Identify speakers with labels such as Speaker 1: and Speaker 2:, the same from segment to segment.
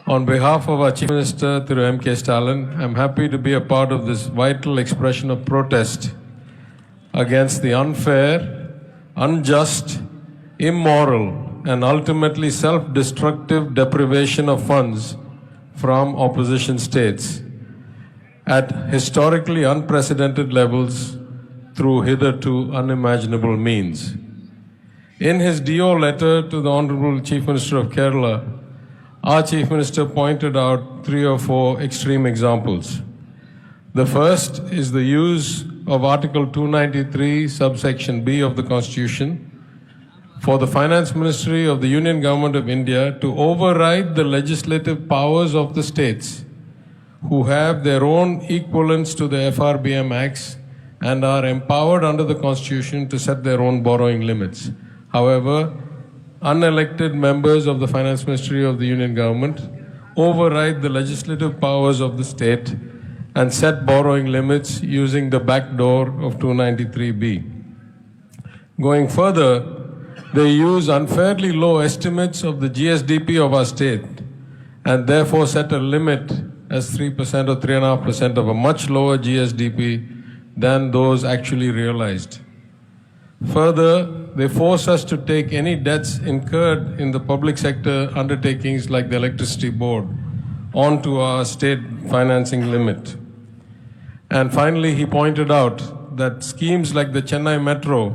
Speaker 1: On behalf of our Chief Minister, Thiru M.K. Stalin, I'm happy to be a part of this vital expression of protest against the unfair, unjust, immoral, and ultimately self-destructive deprivation of funds from opposition states at historically unprecedented levels through hitherto unimaginable means. In his DO letter to the Honorable Chief Minister of Kerala, our Chief Minister pointed out 3 or 4 extreme examples. The first is the use of Article 293, subsection B of the Constitution, for the Finance Ministry of the Union Government of India to override the legislative powers of the states who have their own equivalents to the FRBM Acts and are empowered under the Constitution to set their own borrowing limits. However, unelected members of the Finance Ministry of the Union Government override the legislative powers of the state and set borrowing limits using the back door of 293B. Going further, they use unfairly low estimates of the GSDP of our state and therefore set a limit as 3% or 3.5% of a much lower GSDP than those actually realized. Further, they force us to take any debts incurred in the public sector undertakings like the Electricity Board onto our state financing limit. And finally, he pointed out that schemes like the Chennai Metro,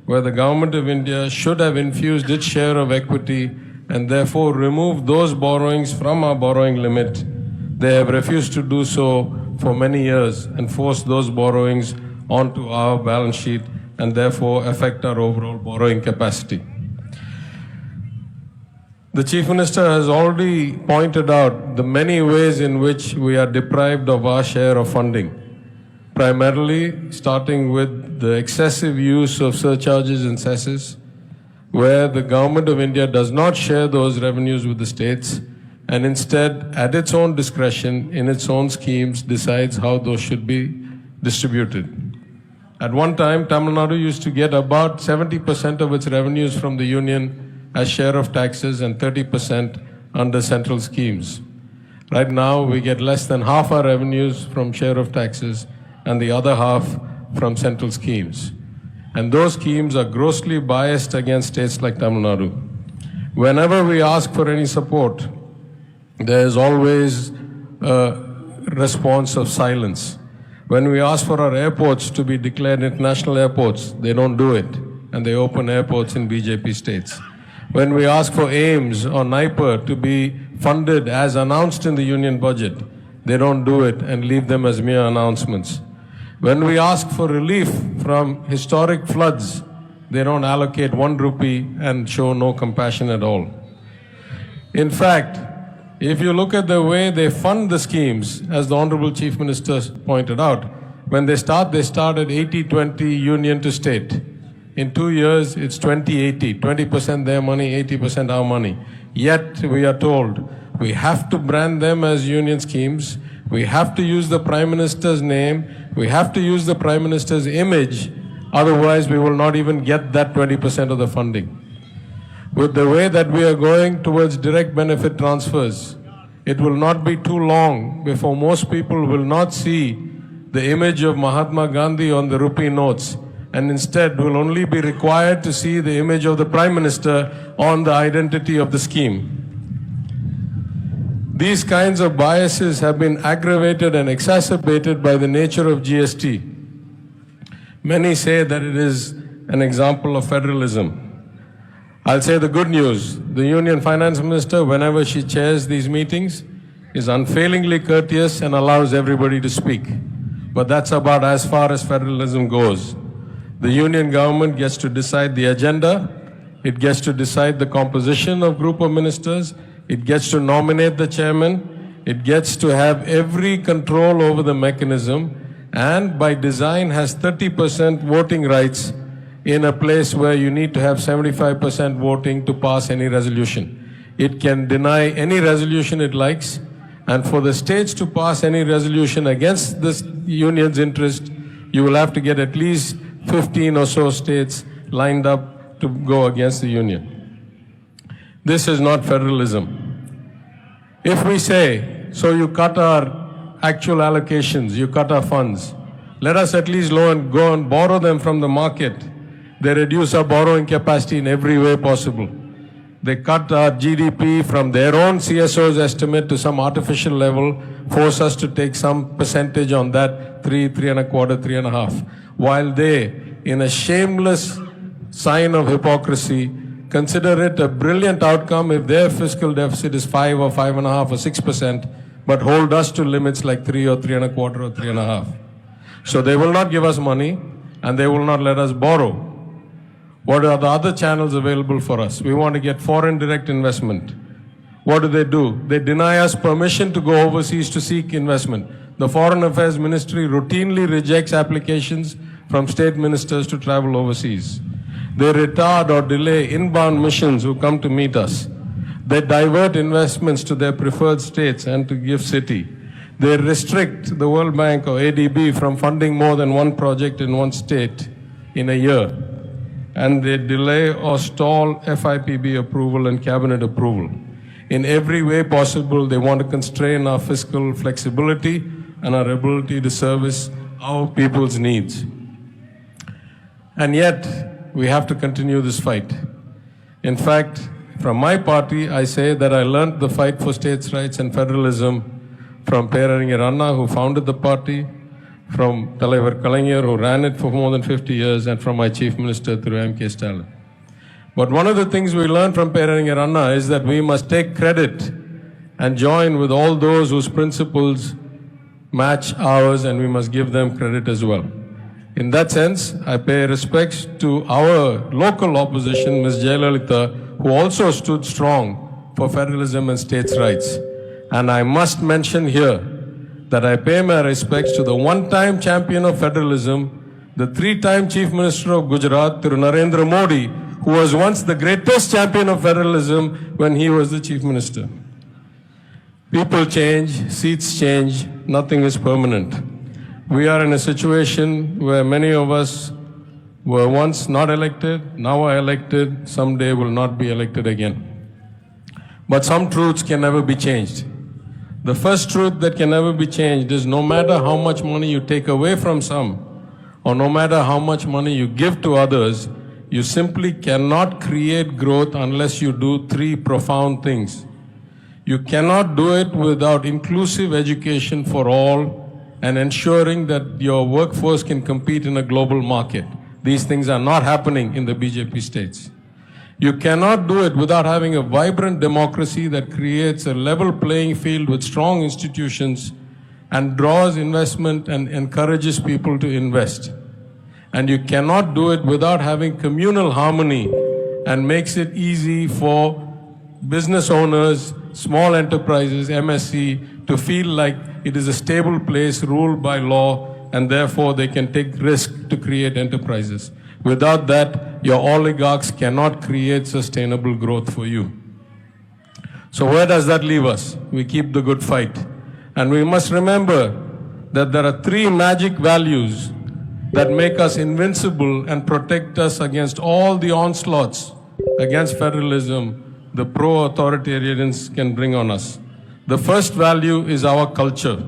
Speaker 1: where the Government of India should have infused its share of equity and therefore removed those borrowings from our borrowing limit, they have refused to do so for many years and forced those borrowings onto our balance sheet and therefore affect our overall borrowing capacity. The Chief Minister has already pointed out the many ways in which we are deprived of our share of funding, primarily starting with the excessive use of surcharges and cesses, where the Government of India does not share those revenues with the states and instead, at its own discretion, in its own schemes, decides how those should be distributed. At one time, Tamil Nadu used to get about 70% of its revenues from the union as share of taxes and 30% under central schemes. Right now, we get less than half our revenues from share of taxes and the other half from central schemes. And those schemes are grossly biased against states like Tamil Nadu. Whenever we ask for any support, there is always a response of silence. When we ask for our airports to be declared international airports, they don't do it, and they open airports in BJP states. When we ask for AIIMS or NIPER to be funded as announced in the union budget, they don't do it and leave them as mere announcements. When we ask for relief from historic floods, they don't allocate 1 rupee and show no compassion at all. In fact, if you look at the way they fund the schemes, as the Honorable Chief Minister pointed out, when they start at 80-20 union to state. In 2 years, it's 20-80, 20% their money, 80% our money. Yet, we are told, we have to brand them as union schemes, we have to use the Prime Minister's name, we have to use the Prime Minister's image, otherwise we will not even get that 20% of the funding. With the way that we are going towards direct benefit transfers, it will not be too long before most people will not see the image of Mahatma Gandhi on the rupee notes and instead will only be required to see the image of the Prime Minister on the identity of the scheme. These kinds of biases have been aggravated and exacerbated by the nature of GST. Many say that it is an example of federalism. I'll say the good news. The Union Finance Minister, whenever she chairs these meetings, is unfailingly courteous and allows everybody to speak. But that's about as far as federalism goes. The Union government gets to decide the agenda, it gets to decide the composition of group of ministers, it gets to nominate the chairman, it gets to have every control over the mechanism, and by design has 30% voting rights in a place where you need to have 75% voting to pass any resolution. It can deny any resolution it likes, and for the states to pass any resolution against this union's interest, you will have to get at least 15 or so states lined up to go against the union. This is not federalism. If we say, so you cut our actual allocations, you cut our funds, let us at least go and borrow them from the market. They reduce our borrowing capacity in every way possible. They cut our GDP from their own CSO's estimate to some artificial level, force us to take some percentage on that, 3.25%, 3.5%, while they, in a shameless sign of hypocrisy, consider it a brilliant outcome if their fiscal deficit is 5 or 5.5 or 6%, but hold us to limits like 3 or 3.25 or 3.5. So they will not give us money and they will not let us borrow. What are the other channels available for us? We want to get foreign direct investment. What do? They deny us permission to go overseas to seek investment. The Foreign Affairs Ministry routinely rejects applications from state ministers to travel overseas. They retard or delay inbound missions who come to meet us. They divert investments to their preferred states and to GIFT City. They restrict the World Bank or ADB from funding more than one project in one state in a year. And they delay or stall FIPB approval and cabinet approval. In every way possible, they want to constrain our fiscal flexibility and our ability to service our people's needs. And yet, we have to continue this fight. In fact, from my party, I say that I learned the fight for states' rights and federalism from Peraringer Anna, who founded the party, from Talaivar Kalaignar, who ran it for more than 50 years, and from my Chief Minister, through M.K. Stalin. But one of the things we learned from Peraringer Anna is that we must take credit and join with all those whose principles match ours, and we must give them credit as well. In that sense, I pay respects to our local opposition, Ms. Jayalalitha, who also stood strong for federalism and states' rights. And I must mention here that I pay my respects to the one-time champion of federalism, the three-time Chief Minister of Gujarat, Thiru Narendra Modi, who was once the greatest champion of federalism when he was the Chief Minister. People change, seats change, nothing is permanent. We are in a situation where many of us were once not elected, now are elected, someday will not be elected again. But some truths can never be changed. The first truth that can never be changed is no matter how much money you take away from some, or no matter how much money you give to others, you simply cannot create growth unless you do three profound things. You cannot do it without inclusive education for all and ensuring that your workforce can compete in a global market. These things are not happening in the BJP states. You cannot do it without having a vibrant democracy that creates a level playing field with strong institutions and draws investment and encourages people to invest. And you cannot do it without having communal harmony and makes it easy for business owners, small enterprises, MSC, to feel like it is a stable place ruled by law, and therefore they can take risk to create enterprises. Without that, your oligarchs cannot create sustainable growth for you. So where does that leave us? We keep the good fight. And we must remember that there are three magic values that make us invincible and protect us against all the onslaughts against federalism the pro-authoritarians can bring on us. The first value is our culture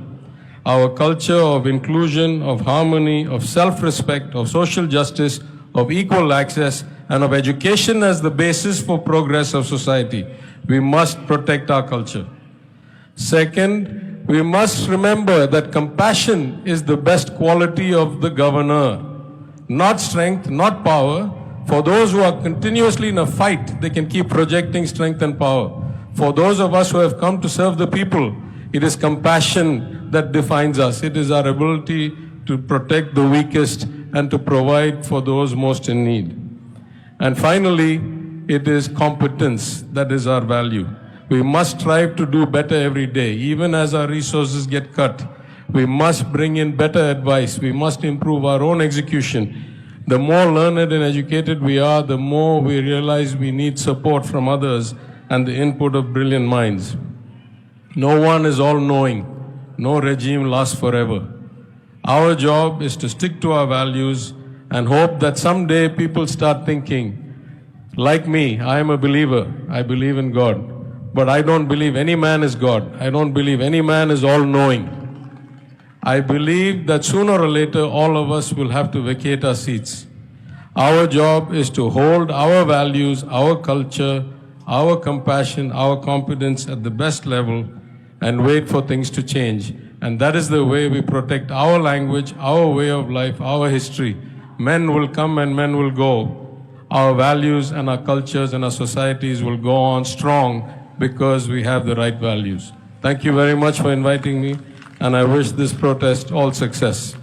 Speaker 1: of inclusion, of harmony, of self-respect, of social justice, of equal access, and of education as the basis for progress of society. We must protect our culture. Second, we must remember that compassion is the best quality of the governor. Not strength, not power. For those who are continuously in a fight, they can keep projecting strength and power. For those of us who have come to serve the people, it is compassion that defines us. It is our ability to protect the weakest and to provide for those most in need. And finally, it is competence that is our value. We must strive to do better every day, even as our resources get cut. We must bring in better advice. We must improve our own execution. The more learned and educated we are, the more we realize we need support from others and the input of brilliant minds. No one is all-knowing. No regime lasts forever. Our job is to stick to our values and hope that someday people start thinking, like me, I am a believer. I believe in God. but I don't believe any man is God. I don't believe any man is all-knowing. I believe that sooner or later all of us will have to vacate our seats. Our job is to hold our values, our culture, our compassion, our competence at the best level and wait for things to change. And that is the way we protect our language, our way of life, our history. Men will come and men will go. Our values and our cultures and our societies will go on strong because we have the right values. Thank you very much for inviting me, and I wish this protest all success.